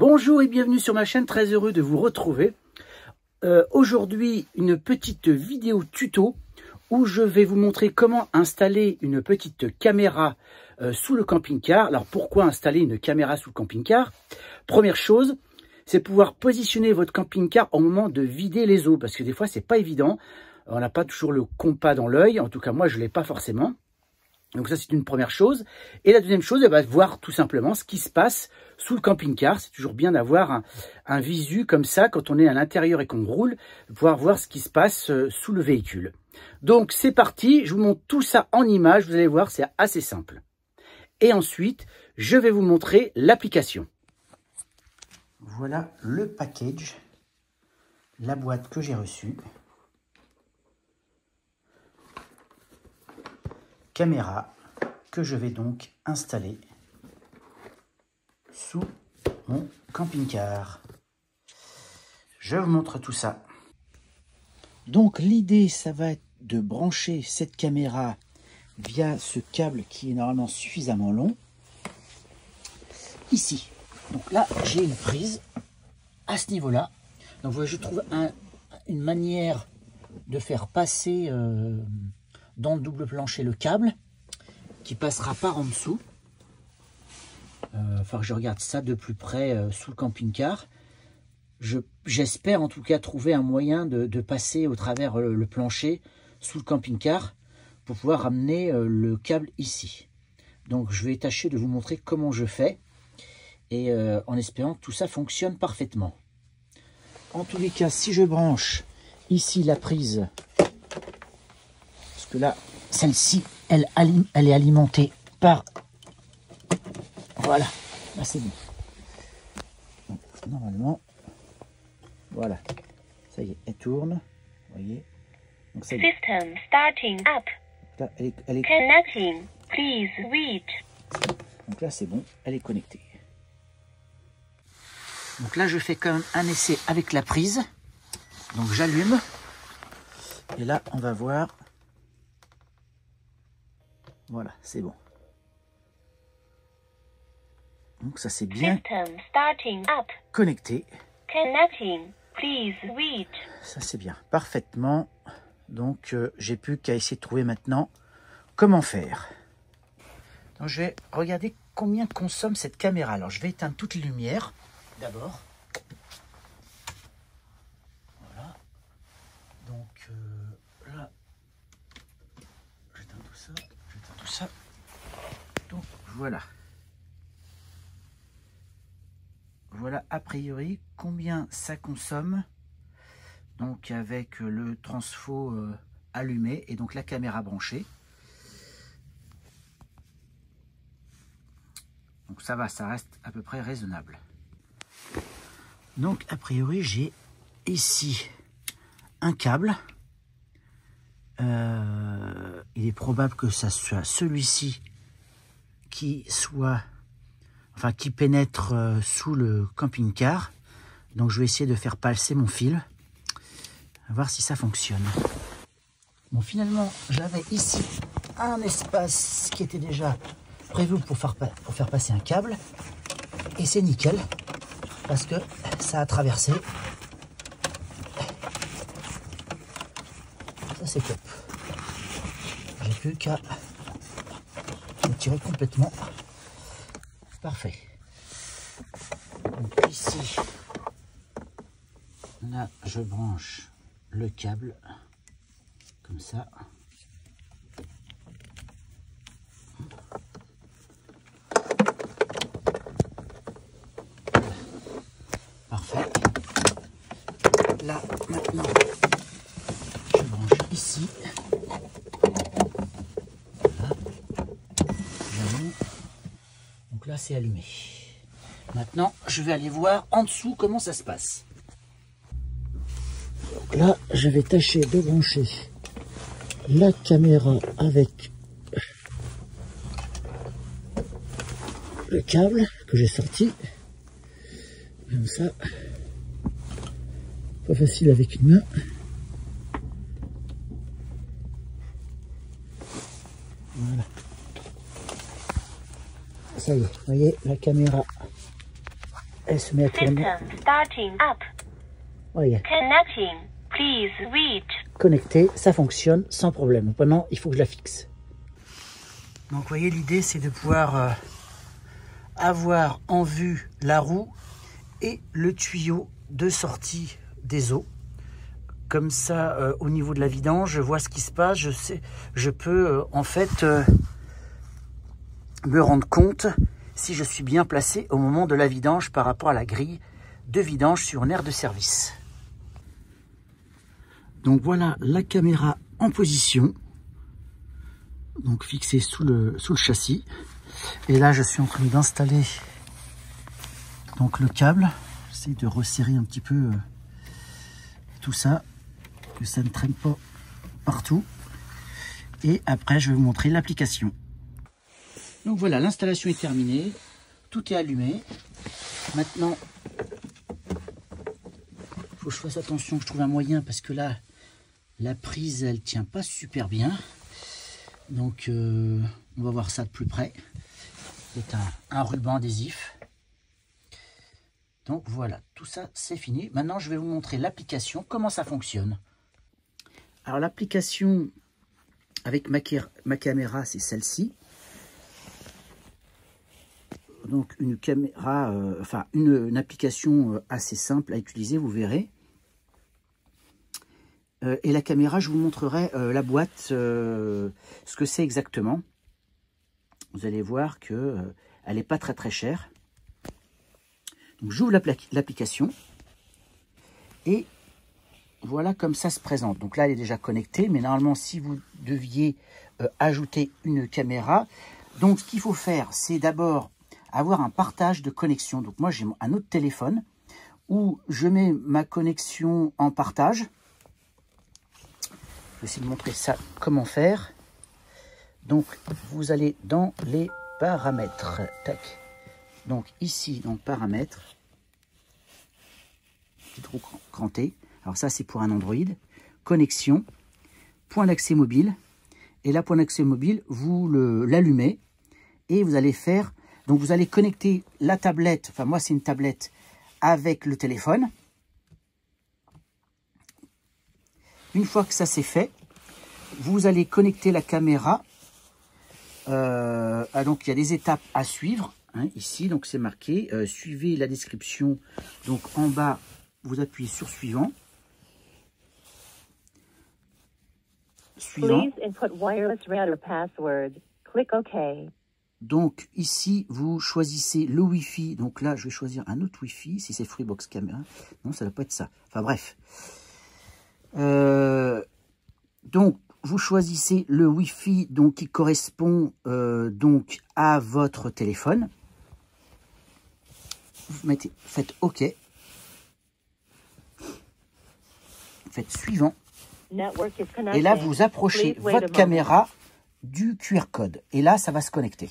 Bonjour et bienvenue sur ma chaîne, très heureux de vous retrouver. Aujourd'hui, une petite vidéo tuto où je vais vous montrer comment installer une petite caméra sous le camping-car. Alors pourquoi installer une caméra sous le camping-car? Première chose, c'est pouvoir positionner votre camping-car au moment de vider les eaux, parce que des fois c'est pas évident, on n'a pas toujours le compas dans l'œil, en tout cas moi je l'ai pas forcément. Donc ça c'est une première chose. Et la deuxième chose, voir tout simplement ce qui se passe sous le camping-car. C'est toujours bien d'avoir un visu comme ça quand on est à l'intérieur et qu'on roule, de pouvoir voir ce qui se passe sous le véhicule. Donc c'est parti, je vous montre tout ça en images, vous allez voir, c'est assez simple. Et ensuite, je vais vous montrer l'application. Voilà le package, la boîte que j'ai reçue. Caméra que je vais donc installer sous mon camping-car. Je vous montre tout ça. Donc l'idée, ça va être de brancher cette caméra via ce câble qui est normalement suffisamment long. Ici. Donc là, j'ai une prise à ce niveau-là. Donc voilà, je trouve une manière de faire passer dans le double plancher le câble qui passera par en dessous. Enfin, je regarde ça de plus près sous le camping-car. J'espère en tout cas trouver un moyen de passer au travers le plancher sous le camping-car pour pouvoir ramener le câble ici. Donc je vais tâcher de vous montrer comment je fais et en espérant que tout ça fonctionne parfaitement. En tous les cas, si je branche ici la prise, parce que là, celle-ci, elle est alimentée par... Voilà, là c'est bon. Donc, normalement, voilà, ça y est, elle tourne, vous voyez. Donc, ça y est. System starting up. Là, elle est... Connecting. Please wait. Donc là c'est bon, elle est connectée. Donc là je fais quand même un essai avec la prise. Donc j'allume. Et là on va voir. Voilà, c'est bon. Donc ça c'est bien System starting up. connecté. Connecting. Please wait. Ça c'est bien, parfaitement. Donc j'ai plus qu'à essayer de trouver maintenant comment faire. Donc je vais regarder combien consomme cette caméra. Alors je vais éteindre toutes les lumières d'abord. Voilà. Donc là, j'éteins tout ça, j'éteins tout ça. Donc voilà. Voilà a priori combien ça consomme. Donc avec le transfo allumé et donc la caméra branchée. Donc ça va, ça reste à peu près raisonnable. Donc a priori j'ai ici un câble. Il est probable que ça soit celui-ci qui pénètre sous le camping-car. Donc je vais essayer de faire passer mon fil. On va voir si ça fonctionne. Bon, finalement j'avais ici un espace qui était déjà prévu pour faire passer un câble et c'est nickel parce que ça a traversé. Ça c'est top. J'ai plus qu'à le tirer complètement. Parfait. Donc ici, là je branche le câble comme ça. Parfait. Là, maintenant, je branche ici. Voilà. Donc là, c'est allumé. Maintenant, je vais aller voir en dessous comment ça se passe. Donc là, je vais tâcher de brancher la caméra avec le câble que j'ai sorti. Comme ça, pas facile avec une main. Voilà. Ça y est, vous voyez, la caméra Elle se met à tourner. System starting up. Voyez, Connecting. Please wait. connecté, ça fonctionne sans problème. Maintenant, il faut que je la fixe. Donc, vous voyez, l'idée, c'est de pouvoir avoir en vue la roue et le tuyau de sortie des eaux. Comme ça, au niveau de la vidange, je vois ce qui se passe. Je peux en fait me rendre compte si je suis bien placé au moment de la vidange par rapport à la grille de vidange sur une aire de service. Donc voilà la caméra en position, donc fixée sous le châssis. Et là, je suis en train d'installer donc le câble. J'essaie de resserrer un petit peu tout ça, que ça ne traîne pas partout. Et après, je vais vous montrer l'application. Donc voilà, l'installation est terminée. Tout est allumé. Maintenant, il faut que je fasse attention, que je trouve un moyen, parce que là, la prise, elle tient pas super bien. Donc, on va voir ça de plus près. C'est un ruban adhésif. Donc voilà, tout ça c'est fini. Maintenant je vais vous montrer l'application, comment ça fonctionne. Alors l'application avec ma caméra, c'est celle-ci. Donc une caméra, une application assez simple à utiliser, vous verrez. Et la caméra, je vous montrerai la boîte, ce que c'est exactement. Vous allez voir que elle n'est pas très chère. Donc j'ouvre l'application et voilà comme ça se présente. Donc là elle est déjà connectée, mais normalement si vous deviez ajouter une caméra, donc ce qu'il faut faire c'est d'abord avoir un partage de connexion. Donc moi j'ai un autre téléphone où je mets ma connexion en partage. Je vais essayer de montrer ça comment faire. Donc vous allez dans les paramètres. Tac. Donc ici, dans paramètres, petit trou cranté. Alors ça, c'est pour un Android. Connexion, point d'accès mobile. Et là, point d'accès mobile, vous l'allumez et vous allez faire... Donc vous allez connecter la tablette, enfin moi c'est une tablette, avec le téléphone. Une fois que ça c'est fait, vous allez connecter la caméra. Donc il y a des étapes à suivre. Hein, ici, donc c'est marqué, suivez la description. Donc en bas, vous appuyez sur suivant. Suivant. Please input wireless router password. Click OK. Donc ici, vous choisissez le Wi-Fi. Donc là, je vais choisir un autre Wi-Fi. Si c'est Freebox Camera. Non, ça ne doit pas être ça. Enfin bref. Donc, vous choisissez le Wi-Fi donc, qui correspond donc à votre téléphone. Vous faites OK. Faites suivant. Et là, vous approchez votre caméra du QR code. Et là, ça va se connecter.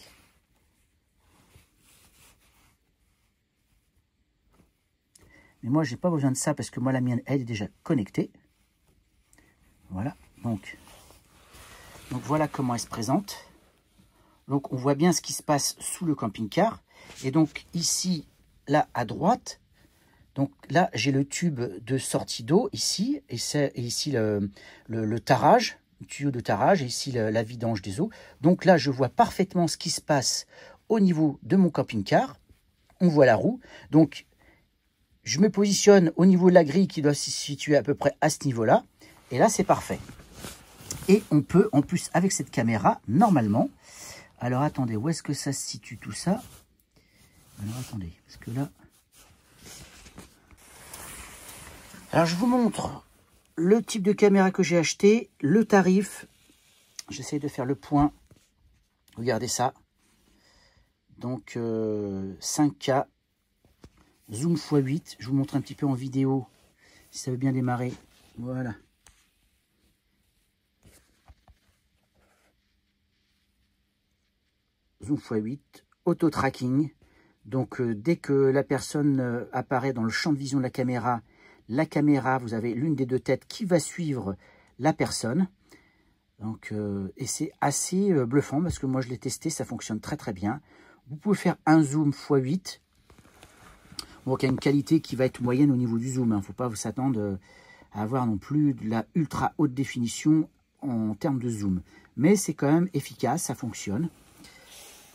Mais moi, j'ai pas besoin de ça parce que moi, la mienne, elle est déjà connectée. Voilà. Donc voilà comment elle se présente. Donc, on voit bien ce qui se passe sous le camping-car. Et donc, ici, là, à droite, donc là, j'ai le tube de sortie d'eau, ici, et ici, le tarage, le tuyau de tarage, et ici, la vidange des eaux. Donc là, je vois parfaitement ce qui se passe au niveau de mon camping-car. On voit la roue. Donc, je me positionne au niveau de la grille qui doit se situer à peu près à ce niveau-là. Et là, c'est parfait. Et on peut, en plus, avec cette caméra, normalement... Alors, attendez, où est-ce que ça se situe tout ça? Alors, attendez, parce que là... Alors, je vous montre le type de caméra que j'ai acheté, le tarif. J'essaie de faire le point. Regardez ça. Donc, 5K, zoom x8. Je vous montre un petit peu en vidéo, si ça veut bien démarrer. Voilà. Zoom x8, auto-tracking. Donc, dès que la personne apparaît dans le champ de vision de la caméra, vous avez l'une des deux têtes qui va suivre la personne. Donc, et c'est assez bluffant parce que moi, je l'ai testé, ça fonctionne très bien. Vous pouvez faire un zoom x8. Donc il y a une qualité qui va être moyenne au niveau du zoom. Il ne faut pas vous s'attendre à avoir non plus de la ultra haute définition en termes de zoom. Mais c'est quand même efficace, ça fonctionne.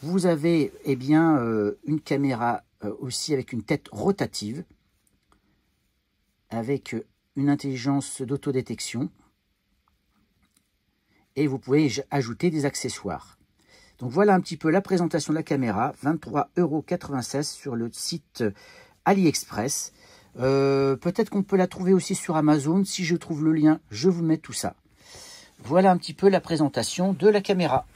Vous avez eh bien, une caméra aussi avec une tête rotative, avec une intelligence d'autodétection. Et vous pouvez ajouter des accessoires. Donc voilà un petit peu la présentation de la caméra, 23,96 € sur le site AliExpress. Peut-être qu'on peut la trouver aussi sur Amazon. Si je trouve le lien, je vous mets tout ça. Voilà un petit peu la présentation de la caméra.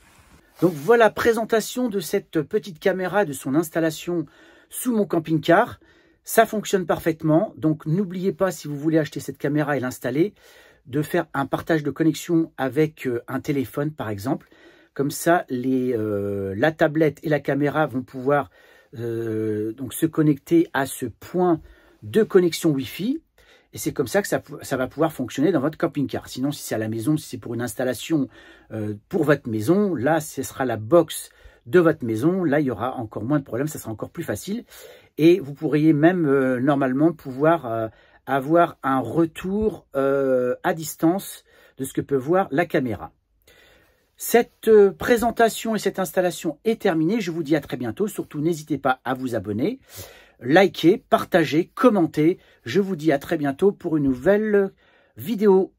Donc voilà la présentation de cette petite caméra, de son installation sous mon camping-car. Ça fonctionne parfaitement. Donc n'oubliez pas, si vous voulez acheter cette caméra et l'installer, de faire un partage de connexion avec un téléphone par exemple. Comme ça, la tablette et la caméra vont pouvoir donc se connecter à ce point de connexion Wi-Fi. Et c'est comme ça que ça va pouvoir fonctionner dans votre camping-car. Sinon, si c'est à la maison, si c'est pour une installation pour votre maison, là, ce sera la box de votre maison. Là, il y aura encore moins de problèmes, ça sera encore plus facile. Et vous pourriez même normalement pouvoir avoir un retour à distance de ce que peut voir la caméra. Cette présentation et cette installation est terminée. Je vous dis à très bientôt. Surtout, n'hésitez pas à vous abonner, liker, partager, commenter. Je vous dis à très bientôt pour une nouvelle vidéo.